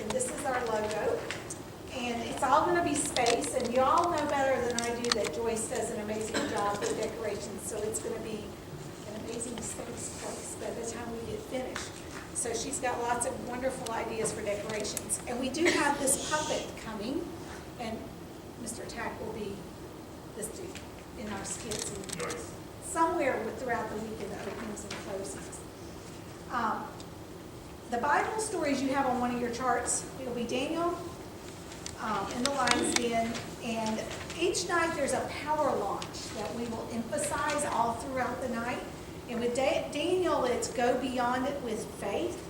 and this is our logo. And it's all going to be space, and you all know better than I do that Joyce does an amazing job with decorations, so it's going to be an amazing space place by the time we get finished. So she's got lots of wonderful ideas for decorations. And we do have this puppet coming, and Mr. Tack will be this dude in our skits and somewhere throughout the week in the openings and closings. The Bible stories you have on one of your charts, it'll be Daniel in the lion's den, and each night there's a power launch that we will emphasize all throughout the night. And with Daniel, it's go beyond it with faith.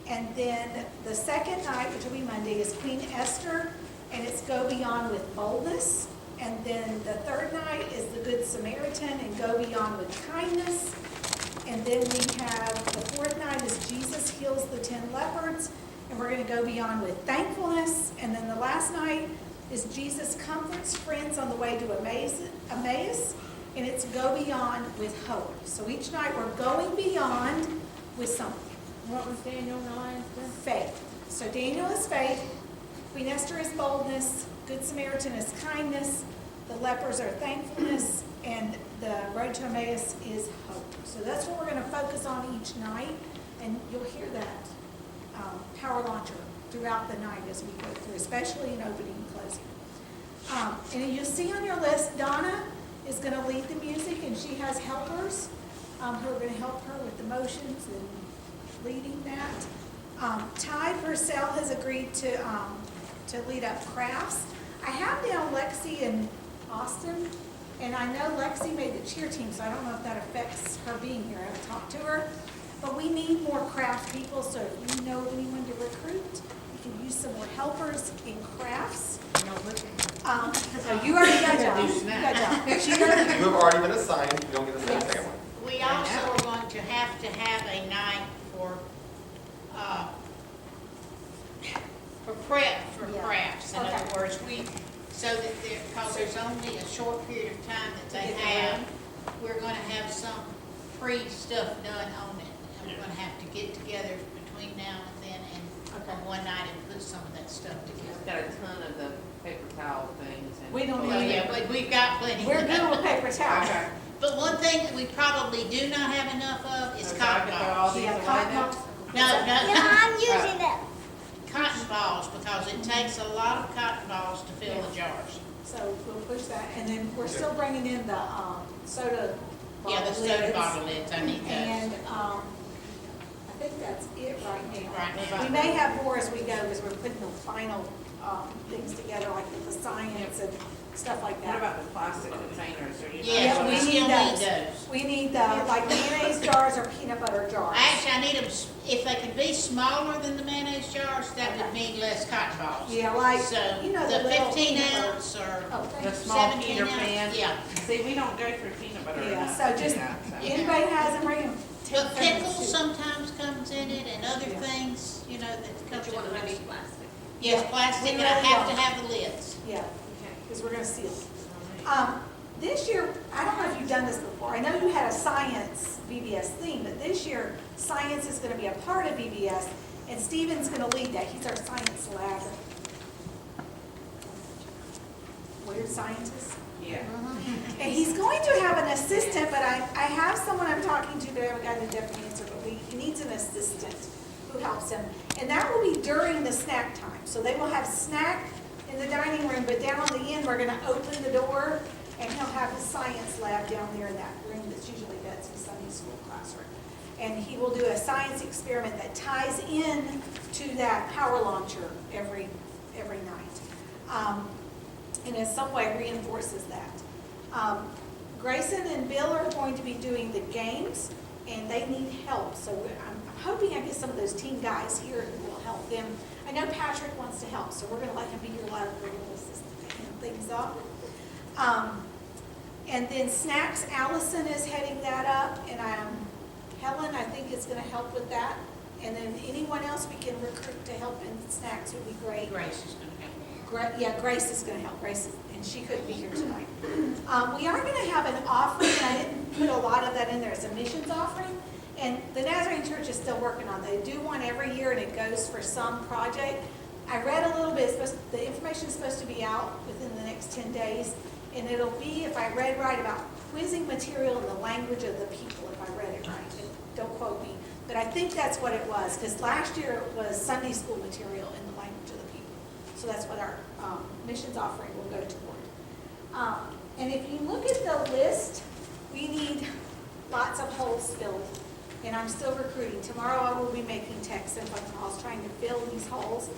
And then the second night, which will be Monday, is Queen Esther, and it's go beyond with boldness. And then the third night is the Good Samaritan, and go beyond with kindness. And then we have the fourth night is Jesus heals the 10 lepers, and we're going to go beyond with thankfulness. And then the last night is Jesus comforts friends on the way to Emmaus, and it's go beyond with hope. So each night we're going beyond with something. What was Daniel in the lion's den? Faith. So Daniel is faith, Queen Esther is boldness, Good Samaritan is kindness, the lepers are thankfulness, and the road to Emmaus is hope. So that's what we're going to focus on each night, and you'll hear that power launcher throughout the night as we go through, especially in opening and closing. And you'll see on your list, Donna is going to lead the music, and she has helpers who are going to help her with the motions and leading that. Ty Purcell has agreed to lead up crafts. I have down Lexi and Austin, and I know Lexi made the cheer team, so I don't know if that affects her being here. I haven't talked to her. But we need more craft people, so if you know anyone to recruit, you can use some more helpers in crafts. So you already got a job. You got a job. You have already been assigned, you don't get a second one. We also are going to have a night for prep for crafts. In other words, so that because there's only a short period of time that they have, we're going to have some pre-stuff done on it. And we're going to have to get together between now and then and on one night and put some of that stuff together. We've got a ton of the paper towel things. And We don't Well, need yeah, but we've got plenty. We're good with paper towels. Okay. But one thing that we probably do not have enough of is cotton balls. Yeah, cotton balls. No, I'm using them. cotton balls, because it takes a lot of cotton balls to fill the jars. So we'll push that, and then we're still bringing in the soda bottle Yeah, the soda lids. bottle lids, I need those. And I think that's it right now. Right now. We may have more as we go, because we're putting the final things together, like with the science and stuff like What that. about the plastic containers? Are you Yes, Yeah, we we still need need those. those. We need the, like mayonnaise jars or peanut butter jars. Actually, I need them, if they could be smaller than the mayonnaise jars, that would Okay. mean less cotton balls. Yeah, like, So, you know, the little 15 peanut butter- ounce or Oh, The thank you. small 17 Peter ounce, Pan. yeah. See, we don't go through peanut butter Yeah, enough. so just, Yeah, so. anybody has them, bring them. But pickles sometimes comes in it and other things, you know, that comes in it. plastic. Yes, Yeah, plastic, we and I really have to don't. have the lids. Yeah, because we're gonna seal it. This year, I don't know if you've done this before, I know you had a science VBS theme, but this year, science is gonna be a part of VBS, and Steven's gonna lead that, he's our science lab. Weird scientist. Yeah. And he's going to have an assistant, but I have someone I'm talking to, but I haven't gotten a definite answer, but he needs an assistant who helps him. And that will be during the snack time, so they will have snack in the dining room, but down on the end, we're gonna open the door, and he'll have his science lab down there in that room that's usually Betsy's Sunday school classroom. And he will do a science experiment that ties in to that power launcher every night. And in some way reinforces that. Grayson and Bill are going to be doing the games, and they need help. So I'm hoping I get some of those team guys here who will help them. I know Patrick wants to help, so we're going to let him be your library assistant to hand things up. And then snacks, Allison is heading that up, and Helen, I think, is going to help with that. And then anyone else we can recruit to help in snacks would be great. Grace is gonna help me. Yeah, Grace is going to help. And she couldn't be here tonight. We are going to have an offering, and I didn't put a lot of that in there. It's a missions offering, And the Nazarene Church is still working on it. They do one every year and it goes for some project. I read a little bit, the information is supposed to be out within the next 10 days. And it'll be, if I read right, about quizzing material in the language of the people, if I read it right. And don't quote me. But I think that's what it was, because last year it was Sunday school material in the language of the people. So that's what our missions offering will go toward. And if you look at the list, we need lots of holes filled. And I'm still recruiting. Tomorrow I will be making texts and phone calls trying to fill these holes.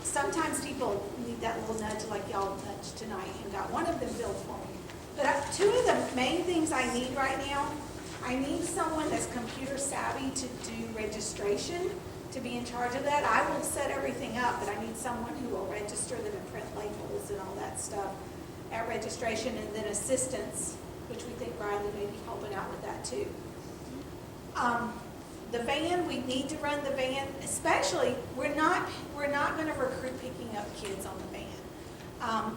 Sometimes people need that little nudge like y'all nudged tonight and got one of them filled for me. But two of the main things I need right now, I need someone that's computer savvy to do registration, to be in charge of that. I will set everything up, but I need someone who will register them and print labels and all that stuff at registration, and then assistance, which we think Riley may be helping out with that too. The van, we need to run the van, especially, we're not going to recruit picking up kids on the van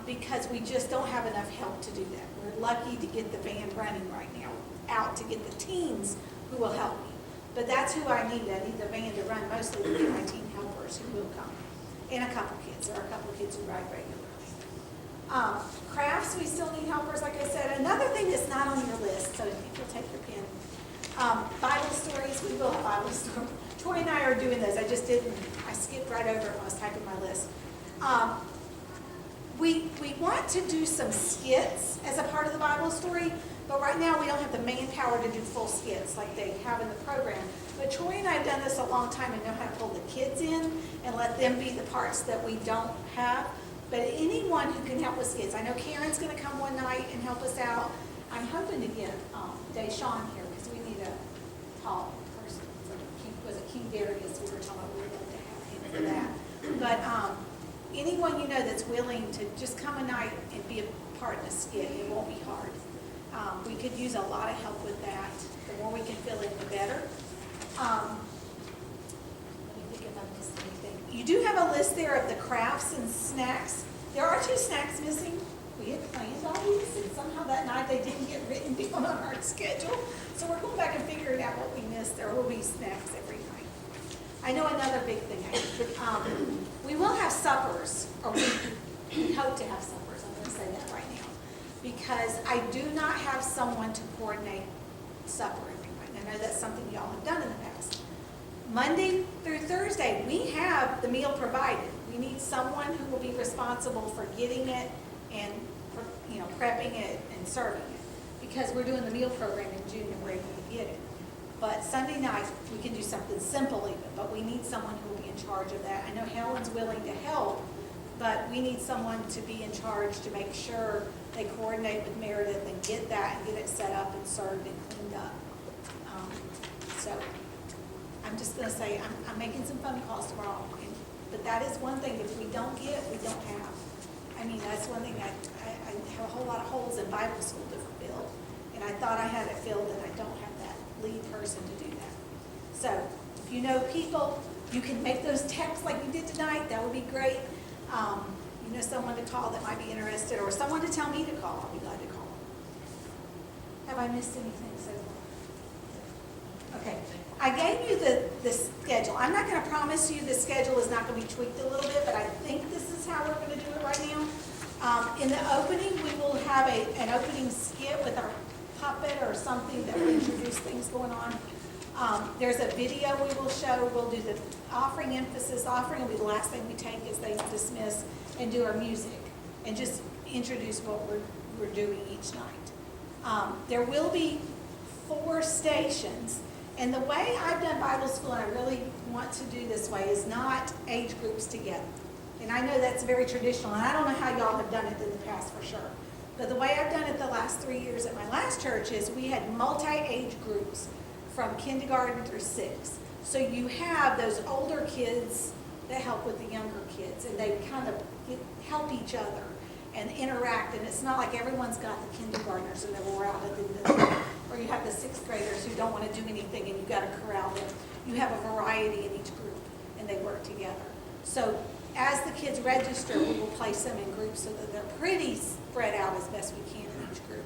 because we just don't have enough help to do that. We're lucky to get the van running right now, out to get the teens who will help me. But that's who I need. I need the van to run, mostly to get my teen helpers who will come, and a couple kids. There are a couple of kids who ride regularly. Crafts, we still need helpers, like I said. Another thing that's not on your list, so if you'll take your pen, Bible stories, we will have Bible stories. Troy and I are doing those. I skipped right over it when I was typing my list. We want to do some skits as a part of the Bible story, but right now we don't have the manpower to do full skits like they have in the program. But Troy and I have done this a long time and know how to pull the kids in and let them be the parts that we don't have. But anyone who can help with skits, I know Karen's going to come one night and help us out. I'm hoping to get Deshawn here because we need a tall person. Was it King Darius we were talking about? We were going to have him for that. But anyone you know that's willing to just come a night and be a part in a skit, it won't be hard. We could use a lot of help with that. The more we can fill in, the better. Let me think if I missed anything. You do have a list there of the crafts and snacks. There are 2 snacks missing. We had planned all these, and somehow that night they didn't get written down on our schedule. So we're going back and figuring out what we missed. There will be snacks every night. I know another big thing. We will have suppers, or we hope to have suppers. I'm going to say that right now. Because I do not have someone to coordinate supper every night. I know that's something y'all have done in the past. Monday through Thursday, we have the meal provided. We need someone who will be responsible for getting it and prepping it and serving it. Because we're doing the meal program in June and we're able to get it. But Sunday night, we can do something simple even, but we need someone who will be in charge of that. I know Helen's willing to help, but we need someone to be in charge to make sure they coordinate with Meredith and get that and get it set up and served and cleaned up. So I'm just going to say I'm making some phone calls tomorrow. But that is one thing, if we don't get, we don't have. I mean, that's one thing, I have a whole lot of holes in Bible school to fill. And I thought I had it filled, and I don't have that lead person to do that. So if you know people, you can make those texts like you did tonight. That would be great. You know someone to call that might be interested, or someone to tell me to call. I'll be glad to call. Have I missed anything so far? Okay. I gave you the schedule. I'm not going to promise you the schedule is not going to be tweaked a little bit, but I think this is how we're going to do it right now. In the opening, we will have an opening skit with our puppet or something that will introduce things going on. There's a video we will show. We'll do the offering emphasis. Offering will be the last thing we take as they dismiss, and do our music and just introduce what we're doing each night. There will be 4 stations. And the way I've done Bible school, and I really want to do this way, is not age groups together. And I know that's very traditional, and I don't know how y'all have done it in the past for sure. But the way I've done it the last 3 years at my last church is we had multi-age groups from kindergarten through 6. So you have those older kids that help with the younger kids, and they kind of help each other and interact. And it's not like everyone's got the kindergartners and then we're out at the or you have the 6th graders who don't want to do anything and you've got to corral them. You have a variety in each group, and they work together. So as the kids register, we will place them in groups so that they're pretty spread out as best we can in each group.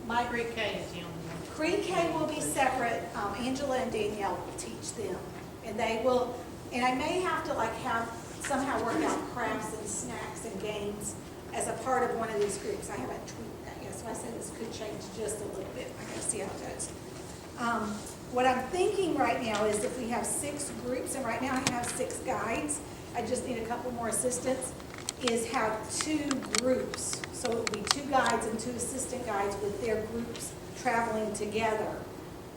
My pre-K is the only one. Pre-K will be separate. Angela and Danielle will teach them. And they will, and I may have to like have, somehow work out crafts and snacks and games as a part of one of these groups. I haven't tweaked that yet, so I said this could change just a little bit. I gotta see how it goes. What I'm thinking right now is if we have 6 groups, and right now I have 6 guides, I just need a couple more assistants, is have 2 groups. So it would be 2 guides and 2 assistant guides with their groups traveling together.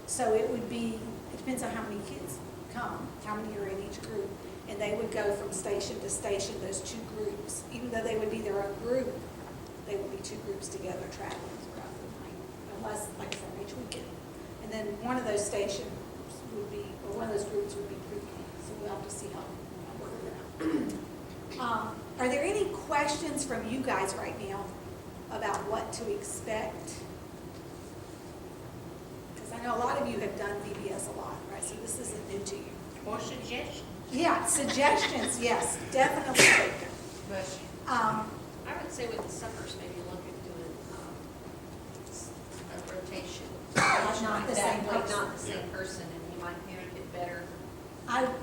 So it would be, it depends on how many kids come, how many are in each group. And they would go from station to station, those 2 groups. Even though they would be their own group, they would be 2 groups together traveling throughout the night. Unless, like I said, each weekend. And then one of those stations would be, or one of those groups would be pre-K. So we'll have to see how we work it out. Are there any questions from you guys right now about what to expect? Because I know a lot of you have done VBS a lot, right? So this isn't new to you. Or suggestions. Yeah, suggestions, yes, definitely take them. But I would say with the summers, maybe look at doing a rotation. Not the same Like person. not the same person, and you might mimic it better.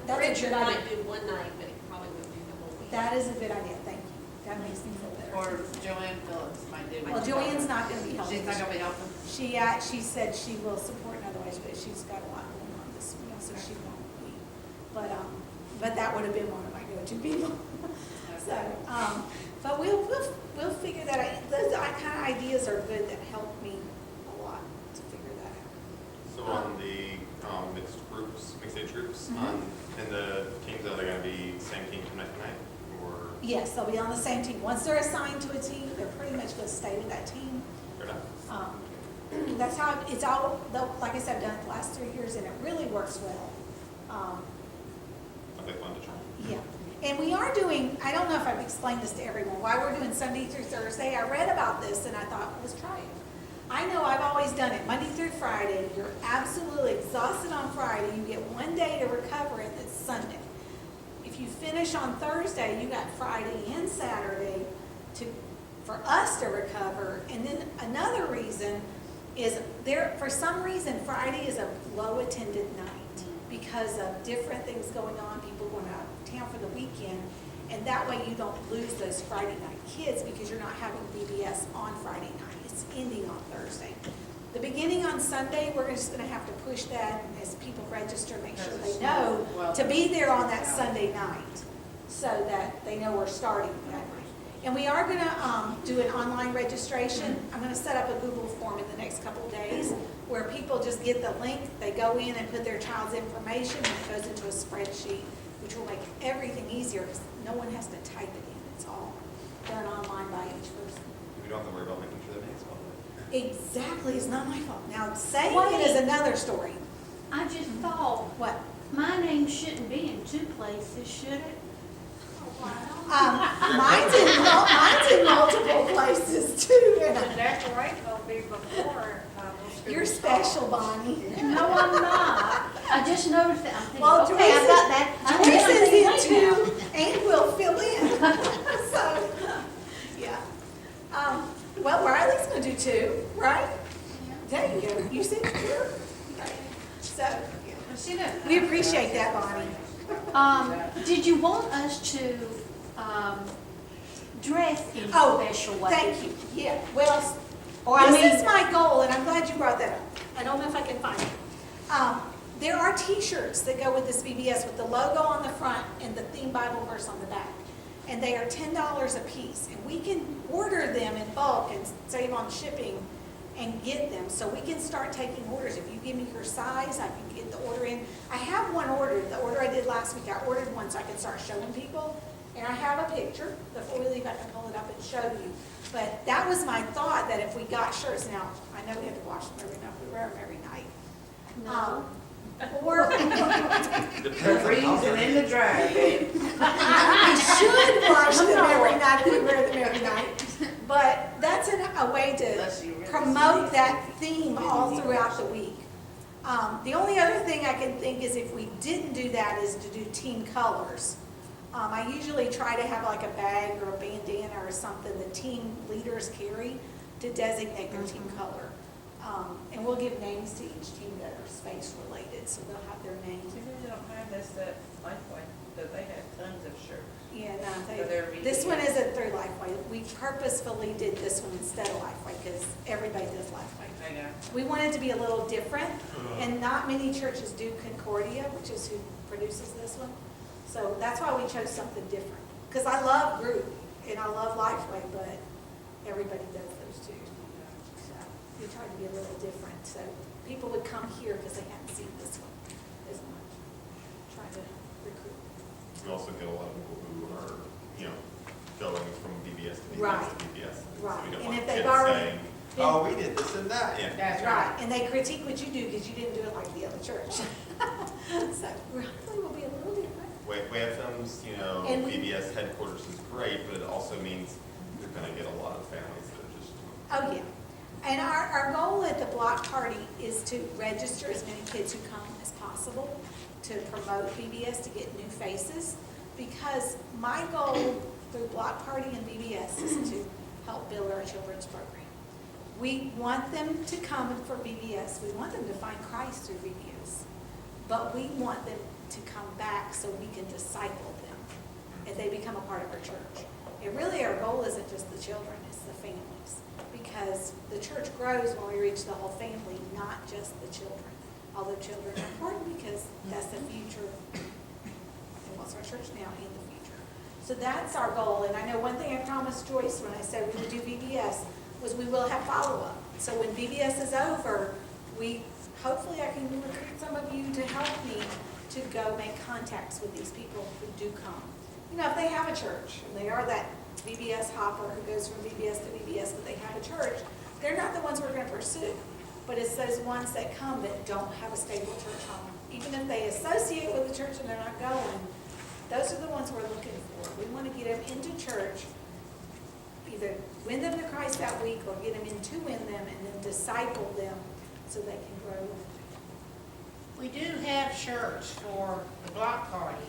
That's a Richard good idea. might do one night, but he probably would do the whole week. That is a good idea, thank you. That makes me feel better. or Joanne Phillips might do. Well, Joanne's not gonna be She's not helping. gonna be helping? She said she will support in other ways, but she's got a lot going on this week, so she won't be. But that would have been one of my go-to people. So, but we'll figure that out. Those kind of ideas are good that help me a lot to figure that out. So on the mixed age groups, Mhm. and the teams, are they gonna be same team from night to night, or Yes, they'll be on the same team. Once they're assigned to a team, they're pretty much going to stay with that team. they're not? That's how it's all, like I said, I've done it the last 3 years, and it really works well. Okay, fun to try. Yeah, and we are doing, I don't know if I've explained this to everyone, why we're doing Sunday through Thursday. I read about this and I thought, let's try it. I know I've always done it Monday through Friday. You're absolutely exhausted on Friday. You get one day to recover, and it's Sunday. If you finish on Thursday, you got Friday and Saturday for us to recover. And then another reason is for some reason, Friday is a low attended night because of different things going on, people going out of town for the weekend. And that way you don't lose those Friday night kids because you're not having VBS on Friday night. It's ending on Thursday. The beginning on Sunday, we're just gonna have to push that as people register, make sure they know to be there on that Sunday night so that they know we're starting that night. And we are gonna do an online registration. I'm gonna set up a Google form in the next couple of days where people just get the link, they go in and put their child's information, and it goes into a spreadsheet, which will make everything easier because no one has to type it in. It's all done online by each person. We don't have to worry about making sure that name's spelled. Exactly, it's not my fault. Now, saying it Wait. is another story. I just thought, What? my name shouldn't be in 2 places, should it? Mine's in multiple places too. That's right, it'll be before. You're special, Bonnie. No, I'm not. I just noticed that. I'm thinking, Well, okay, I got that. I'm Joyce is thinking, in wait now. too, and will fill in. So, yeah. Well, Riley's gonna do 2, right? There you go. You said 2. Right. So, She doesn't. we appreciate that, Bonnie. Did you want us to dress in a Oh, special way? thank you. Yeah, well, Or I this mean, is my goal, and I'm glad you brought that up. I don't know if I can find it. There are T-shirts that go with this VBS with the logo on the front and the theme Bible verse on the back. And they are $10 a piece. And we can order them in bulk and save on shipping and get them. So we can start taking orders. If you give me your size, I can get the order in. I have one ordered. The order I did last week, I ordered one so I can start showing people. And I have a picture. Before we leave, I can pull it up and show you. But that was my thought, that if we got shirts, now, I know we have to wash them every night. We wear them every night. no. Or The freezing in the dryer, babe. we should wash them every night if we wear them every night. But that's a way Unless to you really promote see that theme all throughout the week. The only other thing I can think is if we didn't do that is to do team colors. I usually try to have like a bag or a bandana or something the team leaders carry to designate their team color. And we'll give names to each team that are space related, so they'll have their names. See, they don't have this at Lifeway, but they have tons of shirts. Yeah, no, For their this one VBS. isn't through Lifeway. We purposefully did this one instead of Lifeway because everybody does Lifeway. I know. We wanted to be a little different, and not many churches do Concordia, which is who produces this one. So that's why we chose something different. Because I love group and I love Lifeway, but everybody does those too. So we tried to be a little different, so people would come here because they hadn't seen this one as much. Try to recruit. We also get a lot of people who are, going from VBS to VBS Right. to VBS. So Right. we don't And want if they've kids already saying, been- oh, we did this and that, yeah. That's Right, and they critique what you do because you didn't do it like the other church. So hopefully we'll be a little different. Way films, And we- VBS headquarters is great, but it also means you're gonna get a lot of families that are just. Oh, yeah. And our goal at the block party is to register as many kids who come as possible to promote VBS, to get new faces. Because my goal through block party and VBS is to help build our children's program. We want them to come for VBS. We want them to find Christ through VBS. But we want them to come back so we can disciple them and they become a part of our church. And really our goal isn't just the children, it's the families. Because the church grows when we reach the whole family, not just the children. Although children are important because that's the future. And what's our church now and the future. So that's our goal. And I know one thing I promised Joyce when I said we would do VBS was we will have follow-up. So when VBS is over, hopefully I can recruit some of you to help me to go make contacts with these people who do come. If they have a church, and they are that VBS hopper who goes from VBS to VBS, but they have a church, they're not the ones we're going to pursue. But it's those ones that come that don't have a stable church home. Even if they associate with the church and they're not going, those are the ones we're looking for. We want to get them into church, either win them to Christ that week or get them in to win them and then disciple them so they can grow. We do have shirts for the block party,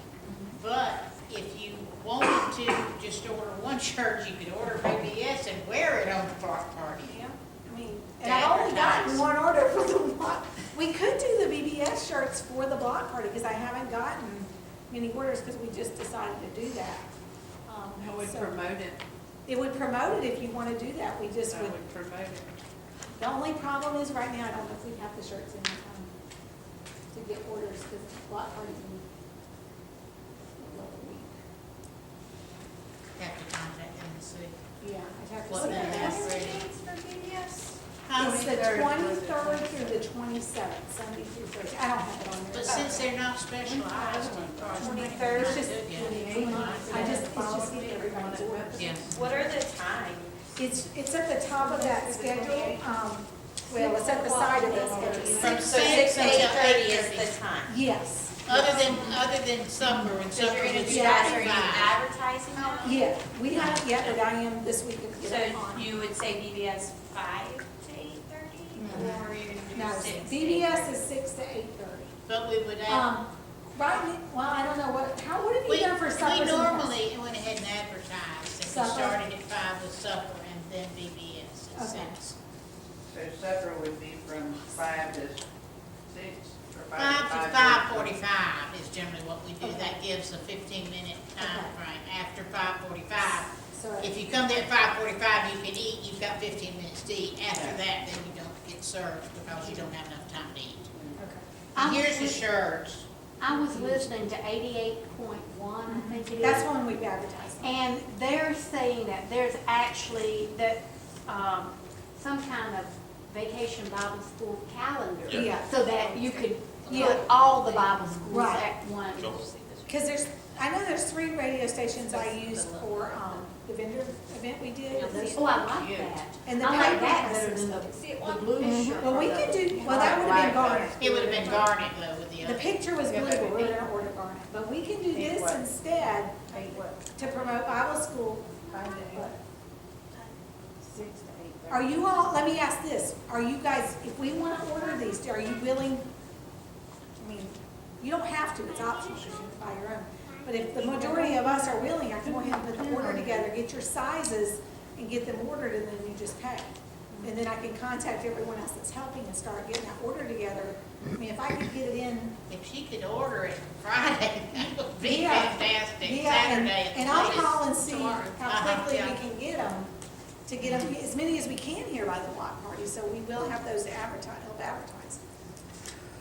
but if you wanted to just order one shirt, you could order VBS and wear it on the block party. Yeah, and I've only gotten Advertise. one order for the block. We could do the VBS shirts for the block party because I haven't gotten many orders because we just decided to do that. I would So promote it. It would promote it if you want to do that. We just I would. would promote it. The only problem is right now, I don't know if we have the shirts in time to get orders because block parties in another week. Have to contact them and see. Yeah, I'd have to What see. they have ready. For VBS? It's the 23rd 23rd through the 27th, Sunday through Thursday. I don't have it on there. But since they're not specialized, as far as we can 23rd, it's just, yeah. it's just getting everybody's orders. Yeah. What are the times? It's at the top of that schedule, well, it's at the side of the schedule. From So 6 6 to to 8:30 is 8:30. the time. Yes, Other than supper and So supper you're gonna would do start that, are at you 5. advertising that? yeah, we haven't yet, but I am this week to So get it on. you would say VBS 5 to 8:30? Or you're No, gonna do 6 to VBS 8:30? is 6 to 8:30. But we would have, Right, well, I don't know what have you we done for suppers we in the past? normally went ahead and advertised, and we Supper. started at 5 with supper and then VBS at Okay. 6. So supper would be from 5 to 6 or 5 to 5:45 is generally what we do. Okay. That gives a 15-minute time Okay. frame. After 5:45, So, if you come there at 5:45, you can eat, you've got 15 minutes to eat. After that, then you don't get served because you don't have enough time to eat. okay. And here's the shirts. I was listening to 88.1, I think it is. That's one we've advertised. And they're saying that there's actually some kind of vacation Bible school calendar. Yeah. So that you could Yeah. put all the Bible schools Right. at one. Because I know there's 3 radio stations I used for the vendor event we did. Oh, I like that. And the I like paper that has better than some the blue shirt. Well, we could do, well, that would have been garnet. It would have been garnet though with the The other. picture was blue, but we're gonna order garnet. But we can do this what? instead to promote Bible school. 6 to 8:30. Are you all, let me ask this, are you guys, if we want to order these, are you willing, I mean, you don't have to, it's optional, because you can buy your own. But if the majority of us are willing, I can go ahead and put the order together, get your sizes, and get them ordered, and then you just pay. And then I can contact everyone else that's helping and start getting that order together. I mean, if I could get it in. If she could order it Friday, that would be Yeah. fantastic, Yeah, and- Saturday. at the And I'll latest. call and see tomorrow. how quickly Yeah. we can get them, to get them, as many as we can here by the block party, so we will have those advertised, help advertise.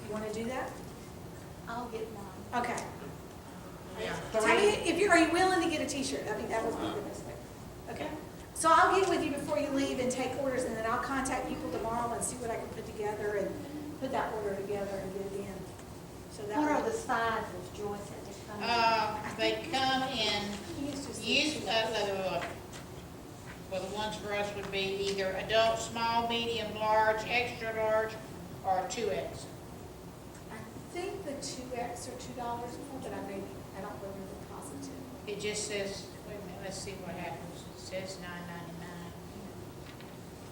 You wanna do that? I'll get mine. Okay. Yeah. Tell me, if you, are you willing to get a t-shirt? I think that would be the best way. Okay. So I'll get with you before you leave and take orders, and then I'll contact people tomorrow and see what I can put together and put that order together and get it in. So that What are way- the sizes, Joyce, that they come in? They come in, Use just the use, two. well, the ones for us would be either adult, small, medium, large, extra large, or 2X. I think the 2X are $2 more, but I don't remember the positive. It just says, wait a minute, let's see what happens. It says $9.99.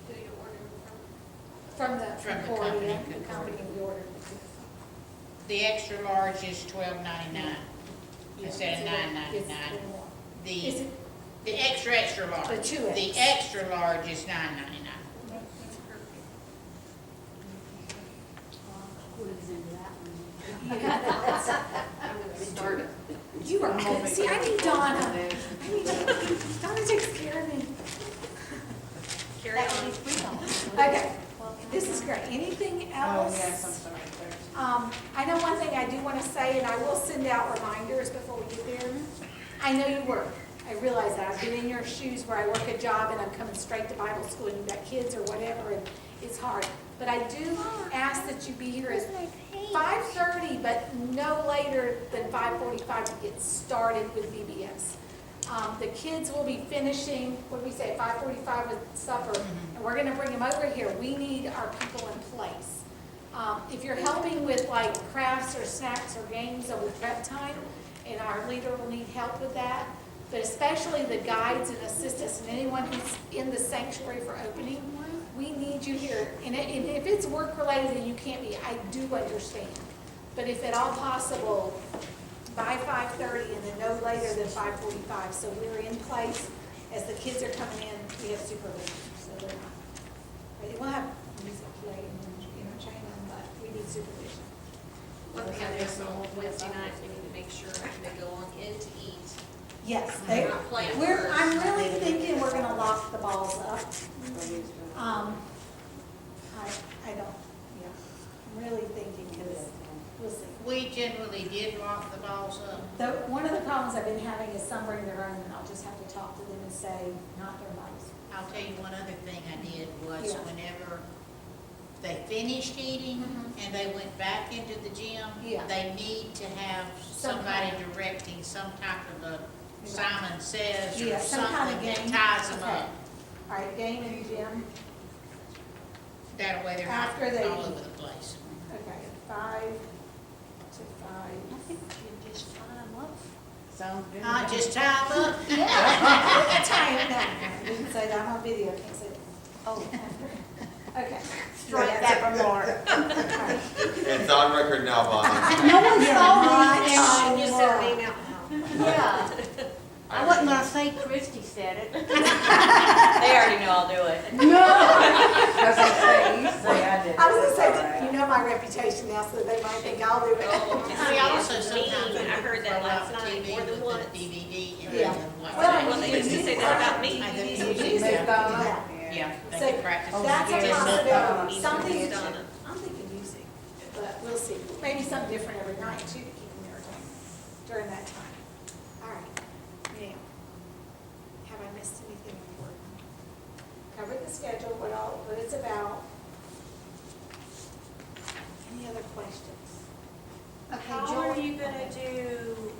Do you order From the From the Concordia, company, the company we ordered. The extra large is $12.99 instead of It's $9.99. a little more. Is The, it, the extra large. The 2X. The extra large is $9.99. What is in that one? I'm gonna start it. you are good. See, I need Donna. Donna takes care of me. Carry That would on. be $3. Okay, this is great. Anything Oh, else? yes, I'm sorry, there's. I know one thing I do want to say, and I will send out reminders before we get there. I know you work. I realize that. I've been in your shoes where I work a job and I'm coming straight to Bible school and you've got kids or whatever, and it's hard. But I do ask that you be here at 5:30, but no later than 5:45 to get started with VBS. The kids will be finishing, what did we say, 5:45 with supper, and we're gonna bring them over here. We need our people in place. If you're helping with like crafts or snacks or games over prep time, and our leader will need help with that, but especially the guides and assistants and anyone who's in the sanctuary for opening, we need you here. And if it's work related and you can't be, I do understand. But if at all possible, by 5:30 and then no later than 5:45, so we're in place. As the kids are coming in, we have supervision, so they're not. We'll have music playing and entertain them, but we need supervision. One thing I noticed on Wednesday nights, we need to make sure they go on in to eat. Yes, they, Not playing I'm really thinking we're gonna lock the balls up. I don't, yeah, I'm really thinking, because we'll see. We generally did lock the balls up. One of the problems I've been having is some bring their own, and I'll just have to talk to them and say, not their balls. I'll tell you one other thing I did was Yeah. whenever they finished eating Mhm. and they went back into the gym, Yeah. they need to have Some somebody kind directing some type of a Yeah. Simon Says Yeah, or some kind of something that game. ties them Okay. up. All right, game and gym, That way they're not After they all eat. over the place. okay, 5 to 5. I think we should just tie them up. Sounds good. Just tie them up. Time, no, I didn't say that, I'm on video, can't say that. Oh, Okay. strike Yeah, that that's from Laura. it. It's on record now, Bonnie. No one saw me. She just sent an email. Yeah. I wasn't gonna say Christie said it. They already know I'll do it. No. That's what I say, I did. I was gonna say, That's all that right. you know my reputation now, so they might think I'll do it. We also sometimes. I heard that throw out last night TV more than with the once. DVD and Yeah. then watch Well, it. Well, they used to say that about me. I think So music, music, yeah. yeah. Yeah, they So can practice. that's a yeah. possibility, Yeah. something, Donna. I'm thinking music, but we'll see. Maybe something different every night too, to keep them entertained during that time. All right, now, have I missed anything important? Covered the schedule, what it's about. Any other questions? Okay, How Joy. are you gonna do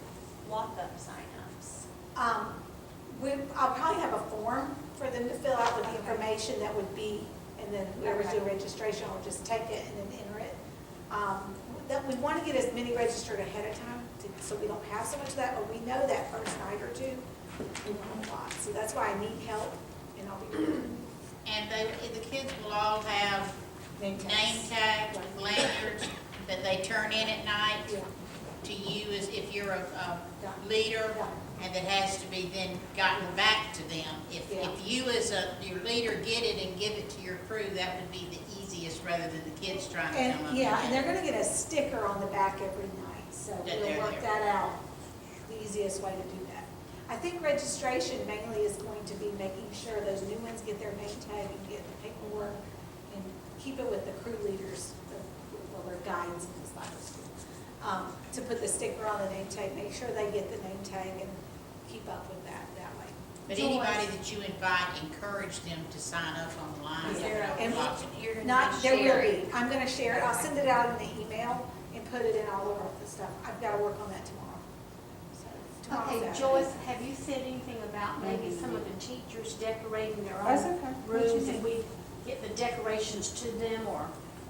walk-up signups? I'll probably have a form for them to fill out with the information that would be, and then whoever's doing registration will just take it and then enter it. That we want to get as many registered ahead of time, so we don't have so much of that, but we know that first night or two, we want a lot. So that's why I need help, and I'll be. And the kids will all have Name name tags, lanyards that they turn in at night. Yeah. to you as if you're a leader, and that has to be then gotten back to them. If you as your leader get it and give it to your crew, that would be the easiest rather than the kids trying to come up. And, yeah, and they're gonna get a sticker on the back every night, so That we'll they're work there. that out, the easiest way to do that. I think registration mainly is going to be making sure those new ones get their name tag and get the paperwork, and keep it with the crew leaders, well, their guides in this Bible school, to put the sticker on the name tag, make sure they get the name tag and keep up with that way. But anybody that you invite, encourage them to sign up online. Is there a And link you're gonna Not, there share? will be, I'm gonna share it, I'll send it out in the email and put it in all of the stuff. I've gotta work on that tomorrow. So, tomorrow's Okay, Saturday. Joyce, have you said anything about maybe some of the teachers decorating their That's own okay. rooms, and we get the decorations to them, or?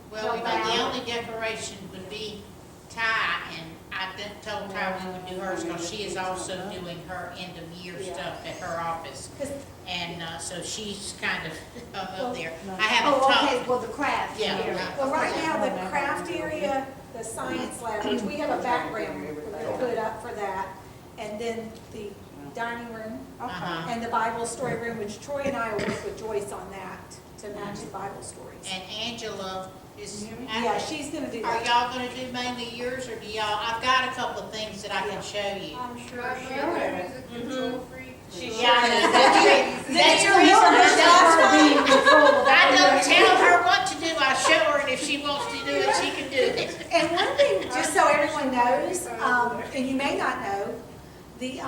Well, we know the only decoration would be Ty, and I told Ty we would do hers, because she is also doing her end of year stuff at her office. 'Cause- And, so she's kind of up there. I haven't Oh, okay, talked, well, the craft. Yeah. Well, right now, the craft area, the science lab, which we have a background we're gonna put up for that, and then the dining room, uh-huh. and the Bible story room, which Troy and I will work with Joyce on that, to match the Bible stories. And Angela is. Yeah, she's gonna do Are that. y'all gonna do mainly yours, or do y'all, I've got a couple of things that I can show you. I'm sure she Sure. will. Yeah, I know. That's the reason I don't tell her what to do, I show her, and if she wants to do it, she can do it. And one thing, just so everyone knows, and you may not know, the,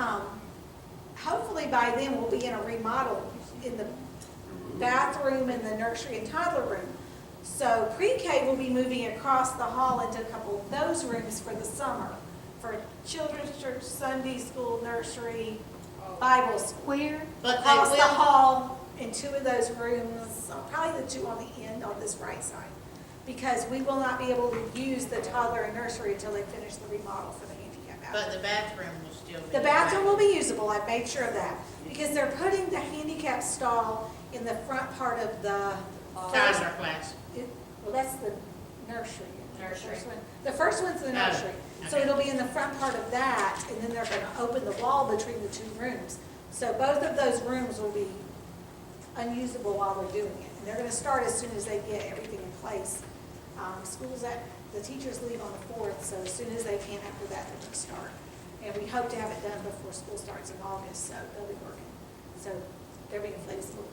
hopefully by then we'll be in a remodel in the bathroom and the nursery and toddler room. So pre-K will be moving across the hall into a couple of those rooms for the summer, for children's church, Sunday school, nursery, Bible school. Where? But Across they the will, hall in two of those rooms, probably the two on the end on this right side. Because we will not be able to use the toddler and nursery until they finish the remodel for the handicap bathroom. but the bathroom will still be. The bathroom will be usable, I've made sure of that, because they're putting the handicap stall in the front part of the first, Toddler class. well, that's the nursery. Nursery. First one. The first one's the Oh, nursery, so okay. it'll be in the front part of that, and then they're gonna open the wall between the two rooms. So both of those rooms will be unusable while they're doing it, and they're gonna start as soon as they get everything in place. Schools the teachers leave on the 4th, so as soon as they can after that, they're gonna start. And we hope to have it done before school starts in August, so they'll be working. So they're being flexible.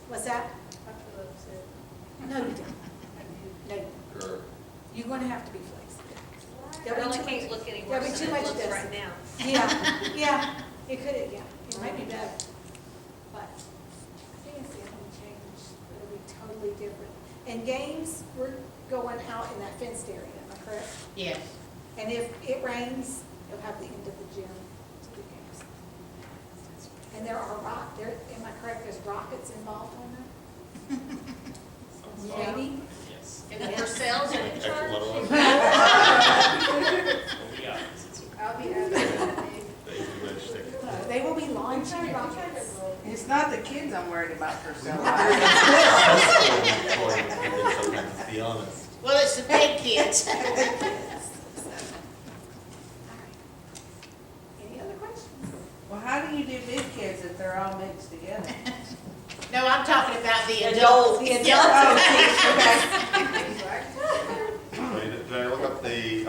What's that? No, you don't. No, you don't. Sure. You're gonna have to be flexible. It There'll be really too can't much- look any there'll be worse too than it much looks dust. right now. Yeah, it could, yeah, it might be better. But I think it's the only change, it'll be totally different. And games, we're going out in that fenced area, am I correct? Yes. And if it rains, you'll have the end of the gym to do games. And there are am I correct, there's rockets involved on that? Maybe? Yes. And the Purcell's in Extra charge. little ones. I'll be happy. They do register. They will be launching rockets. It's not the kids I'm worried about per se. Sometimes, to be honest. Well, it's the big kids. All right. Any other questions? Well, how do you do big kids if they're all mixed together? No, I'm talking about the adults. The adults. Did I look up the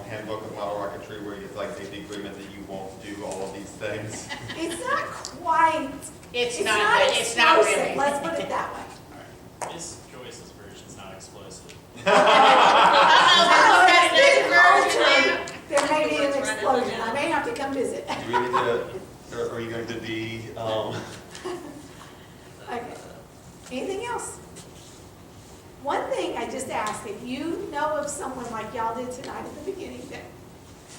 handbook of model rocketry where you like take the agreement that you won't do all of these things? It's not quite, It's it's not, not it's not explosive, really. let's put it that way. Alright, Miss Joyce's version's not explosive. Oh, that's another version now. There may be an Everyone's running explosion, around. I may have to come visit. Do we need to, or are you going to be, Okay. Anything else? One thing I just ask, if you know of someone like y'all did tonight at the beginning that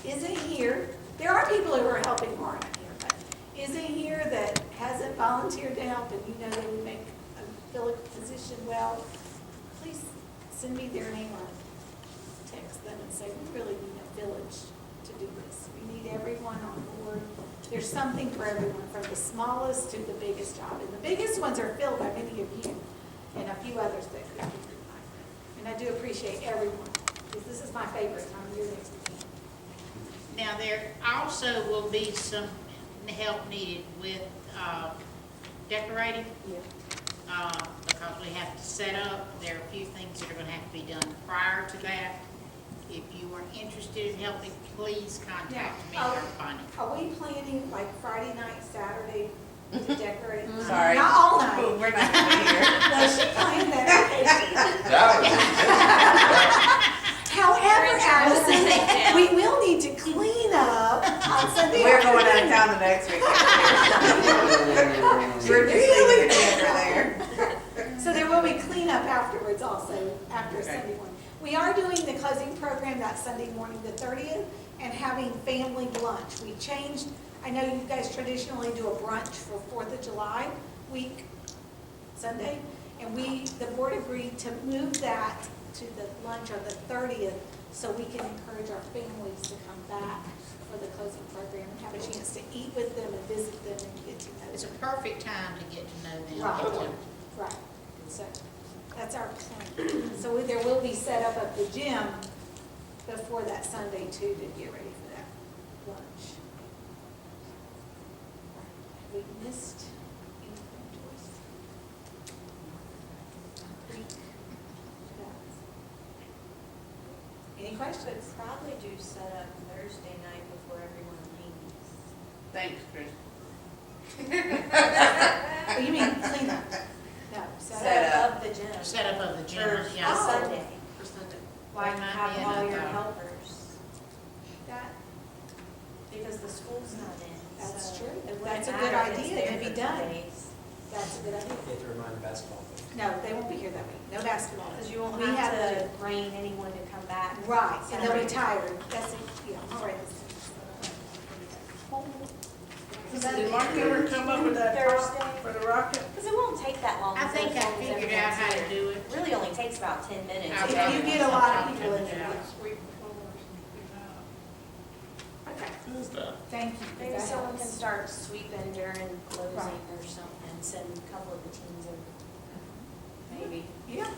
isn't here, there are people who are helping who aren't here, but isn't here that hasn't volunteered to help and you know they would fill a position well, please send me their name or text them and say, we really need a village to do this. We need everyone on board. There's something for everyone, from the smallest to the biggest job. And the biggest ones are filled by many of you and a few others that could be. And I do appreciate everyone because this is my favorite time of year. Now, there also will be some help needed with decorating. Because we have to set up, there are a few things that are gonna have to be done prior to that. If you are interested in helping, please contact me or Bonnie. Are we planning like Friday night, Saturday to decorate? Sorry. Not all night. We're not gonna be here. No, she planned that vacation. That However, Allison, we will need to clean up on Sunday. We're going out of town the next week. We're just leaving the camper there. So there will be cleanup afterwards also, after Sunday morning. We are doing the closing program that Sunday morning, the 30th, and having family lunch. We changed, I know you guys traditionally do a brunch for 4th of July week, Sunday, and the board agreed to move that to the lunch on the 30th so we can encourage our families to come back for the closing program and have a chance to eat with them and visit them and get to know It's a them. perfect time to get to know them. Right, right. So that's our plan. So there will be set up at the gym before that Sunday too to get ready for that lunch. We missed anything, Joyce? Any questions? Could probably do set up Thursday night before everyone leaves. Thanks, Chris. Oh, you mean clean up? No, set Set up. up. Of the gym. Setup of the gym, For yeah. Sunday. For Sunday. Like Might have be all enough, your though. helpers, That, because the school's not in. That's so true. it wouldn't That's a good matter if it's idea. there It'd be for 2 done. days. that's a good idea. You have to remind the basketball coach. No, they won't be here that week. No basketball. Because you won't We have have to bring anyone to come back. Right, and they'll be Saturday. tired. That's, yeah, all right. Did Mark ever come up with that top Thursday. for the rocket? Because it won't take that long. I think I as long as figured out how to everyone's do it. here. Really only takes about 10 minutes. Okay. If you get a lot of people in there. Yeah. Okay, Who's that? thank you. Maybe That someone can helps. start sweeping during closing Right. or something, send a couple of the teams in. Maybe. Yeah.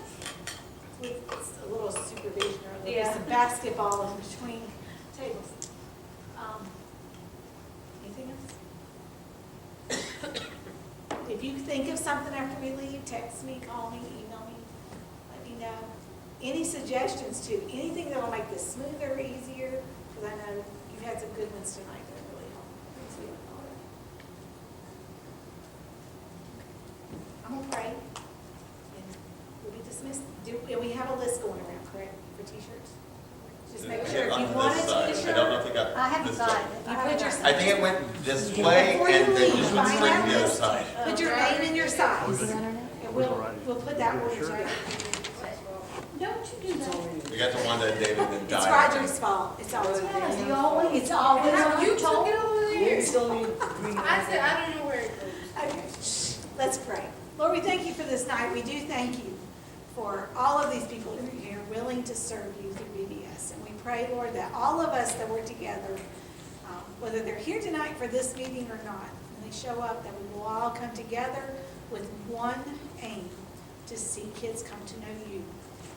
With a little supervision or a little Yeah. some basketball in between tables. Anything else? If you think of something after we leave, text me, call me, email me, let me know. Any suggestions too, anything that'll make this smoother, easier, because I know you've had some good ones tonight that really help. Things we haven't already. I'm gonna pray, and we'll be dismissed. And we have a list going around, correct, for t-shirts? Just make sure if you want a t-shirt. I don't know if it got. I haven't this got way. it. You put your, I think it went this way Before you and then leave, just went find straight that to the other list. side. Put your name and your size, and we'll put that one together. Don't you do that. We got the one that David then It's died. Roger's fault, it's always. Yeah, you always, It's always. you told over there. still need green. I said, I don't know where it goes. Okay, let's pray. Lord, we thank you for this night. We do thank you for all of these people who are here willing to serve you through VBS. And we pray, Lord, that all of us that work together, whether they're here tonight for this meeting or not, when they show up, that we will all come together with one aim, to see kids come to know you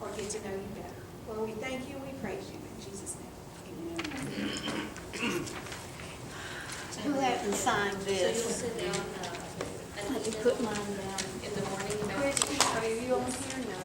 or get to know you better. Lord, we thank you and we praise you in Jesus' name. Amen. who hasn't signed So you'll this? send out, I just put mine down.